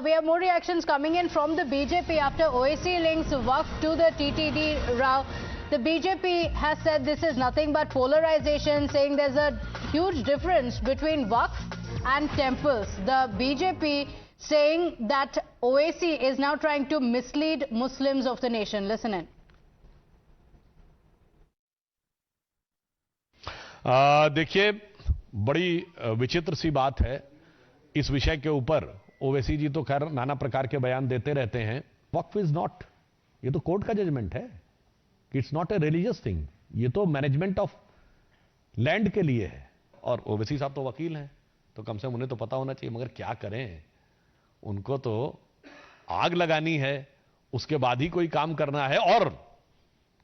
we have more reactions coming in from the BJP after OAC links Waqf to the TTD row. The BJP has said this is nothing but polarization, saying there's a huge difference between Waqf and temples. The BJP saying that OAC is now trying to mislead Muslims of the nation. Listen in. देखिए, बड़ी विचित्र सी बात है इस विषय के ऊपर। ओवैसी जी तो खैर नाना प्रकार के बयान देते रहते हैं। वक्फ इज नॉट, ये तो कोर्ट का जजमेंट है। It's not a religious thing, ये तो मैनेजमेंट ऑफ लैंड के लिए है। और ओवैसी साहब तो वकील हैं, तो कम से कम उन्हें तो पता होना चाहिए। मगर क्या करें, उनको तो आग लगानी है, उसके बाद ही कोई काम करना है। और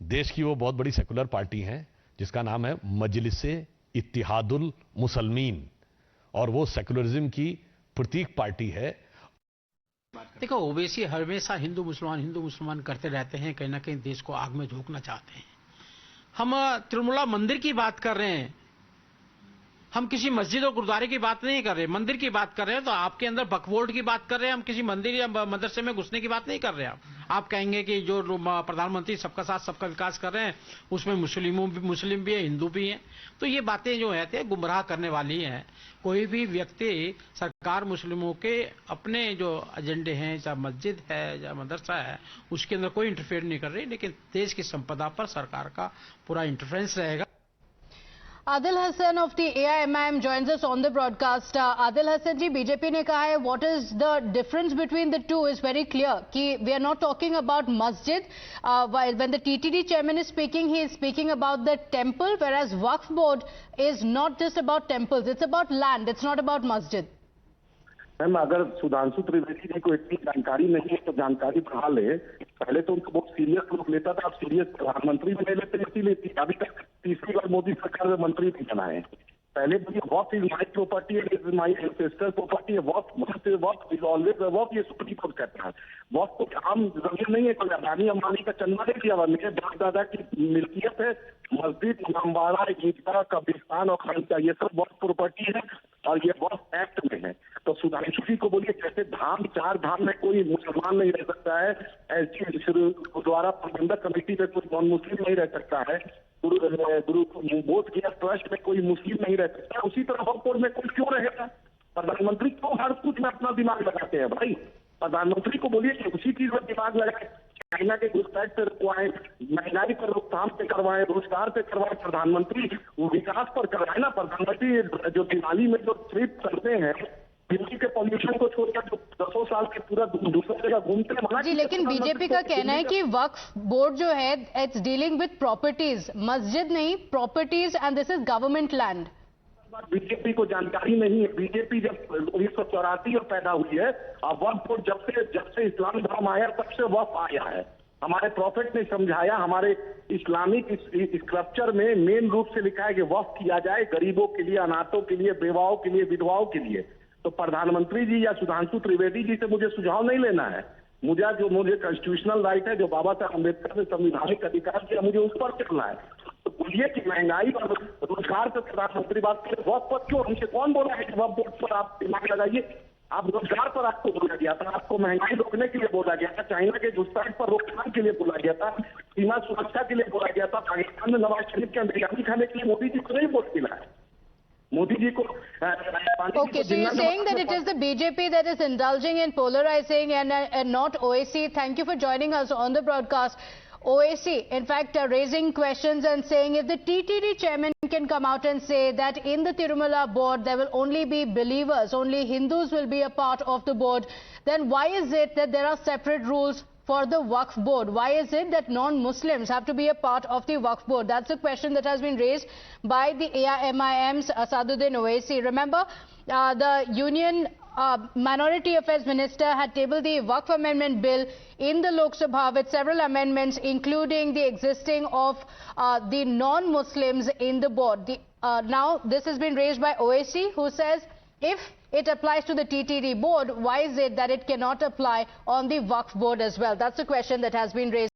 देश की वो बहुत बड़ी सेकुलर पार्टी है जिसका नाम है मजलिसे इत्तिहादुल मुसलमीन, और वो सेकुलरिज्म की प्रतीक पार्टी है। देखो, ओवैसी हमेशा हिंदू मुसलमान करते रहते हैं, कहीं ना कहीं देश को आग में झोंकना चाहते हैं। हम तिरुमला मंदिर की बात कर रहे हैं, हम किसी मस्जिद और गुरुद्वारे की बात नहीं कर रहे, मंदिर की बात कर रहे हैं। तो आपके अंदर वक्फ बोर्ड की बात कर रहे हैं, हम किसी मंदिर या मदरसे में घुसने की बात नहीं कर रहे हैं। आप कहेंगे कि जो प्रधानमंत्री सबका साथ सबका विकास कर रहे हैं उसमें मुस्लिम भी है, हिंदू भी हैं। तो ये बातें जो है गुमराह करने वाली हैं। कोई भी व्यक्ति सरकार मुस्लिमों के अपने जो एजेंडे हैं, चाहे मस्जिद है या मदरसा है, उसके अंदर कोई इंटरफेयर नहीं कर रही, लेकिन देश की संपदा पर सरकार का पूरा इंटरफेरेंस रहेगा। Adil Hassan of the AIMIM joins us on the broadcast. Adil Hassan ji, BJP ने कहा है what is the difference between the two is very clear कि we are not talking about masjid. When the TTD chairman is speaking, he is speaking about the temple, whereas Waqf board is not just about temples, it's about land, it's not about masjid. Ma'am, अगर सुधांशु त्रिवेदी जी को इतनी जानकारी नहीं है तो जानकारी बढ़ा ले। पहले तो उनको बहुत सीरियस लोग लेता था, अब सीरियस प्रधानमंत्री भी नहीं लेते, इसीलिए अभी तक तीसरी बार मोदी सरकार में मंत्री नहीं बनाए। पहले walk is my property, is my ancestor property, walk is always walk, ये सुप्रीम कोर्ट कहता है। वॉक तो आम जमीन नहीं है, कोई अदानी अंबानी का चंदा नहीं किया हुआ, मेरे बाप दादा की मिल्कियत है। मस्जिद, इमामबाड़ा, ईदगाह, कब्रिस्तान और खानका, ये सब वॉक प्रॉपर्टी है और ये वॉक एक्ट में है। तो सुधांशु जी को बोलिए, जैसे धाम, चार धाम में कोई मुसलमान नहीं रह सकता है, ऐसी गुरुद्वारा प्रबंधक कमेटी में कोई नॉन मुस्लिम नहीं रह सकता है, गुरु बोध गया ट्रस्ट में कोई मुस्लिम नहीं रह सकता, उसी तरह वक्फ बोर्ड में कोई क्यों रहेगा? प्रधानमंत्री क्यों हर कुछ में अपना दिमाग लगाते हैं भाई? प्रधानमंत्री को बोलिए कि उसी चीज में दिमाग लगाए। चाइना के घुसपैठ पे रुकवाएं, महंगाई पर रोकथाम पे करवाएं, रोजगार पे करवाएं, प्रधानमंत्री वो विकास पर करवाए ना। प्रधानमंत्री जो दिवाली में जो ट्रिप करते हैं, दिल्ली के पॉल्यूशन को छोड़कर जो 10 साल के पूरा दूसरी जगह घूमते हैं जी, लेकिन बीजेपी का कहना है कि वक्फ बोर्ड जो है इट्स डीलिंग विद प्रॉपर्टीज, मस्जिद नहीं, properties, and this is government land. BJP को जानकारी नहीं है। बीजेपी जब 1984 में पैदा हुई है और वक्फ बोर्ड जब से इस्लाम धर्म आया तब से वक्फ आया है। हमारे प्रॉफिट ने समझाया, हमारे इस्लामिक स्क्रिप्चर में मेन रूप से लिखा है कि वक्फ किया जाए गरीबों के लिए, अनाथों के लिए, बेवाओं के लिए, विधवाओं के लिए। तो प्रधानमंत्री जी या सुधांशु त्रिवेदी जी से मुझे सुझाव नहीं लेना है। मुझे कॉन्स्टिट्यूशनल राइट है, जो बाबा साहब अम्बेडकर ने संविधानिक अधिकार दिया, मुझे उस पर चलना है। तो बोलिए कि महंगाई और रोजगार पर प्रधानमंत्री बात करें, वक्फ पर क्यों? हमसे कौन बोला है कि वक्फ बोर्ड पर आप दिमाग लगाइए? आप रोजगार पर आपको बोला गया था, आपको महंगाई रोकने के लिए बोला गया था, चाइना के घुसपैठ पर रोकथाम के लिए बोला गया था, सीमा सुरक्षा के लिए बोला गया था, पाकिस्तान में नवाज शरीफ के बिरयानी खाने के लिए मोदी जी को नहीं वोट मिला है। मोदी जी को Okay, so you're saying that it is the BJP that is indulging in polarizing and not OAC. Thank you for joining us on the broadcast. OAC, in fact, raising questions and saying if the TTD chairman can come out and say that in the Tirumala board there will only be believers, only Hindus will be a part of the board, then why is it that there are separate rules for the Waqf board? Why is it that non-Muslims have to be a part of the Waqf board? That's a question that has been raised by the AIMIM's Asaduddin Owaisi. Remember, the Union Minority Affairs Minister had tabled the Waqf Amendment Bill in the Lok Sabha with several amendments, including the existing of the non-Muslims in the board. Now, this has been raised by Owaisi, who says if it applies to the TTD board, why is it that it cannot apply on the Waqf board as well? That's a question that has been raised.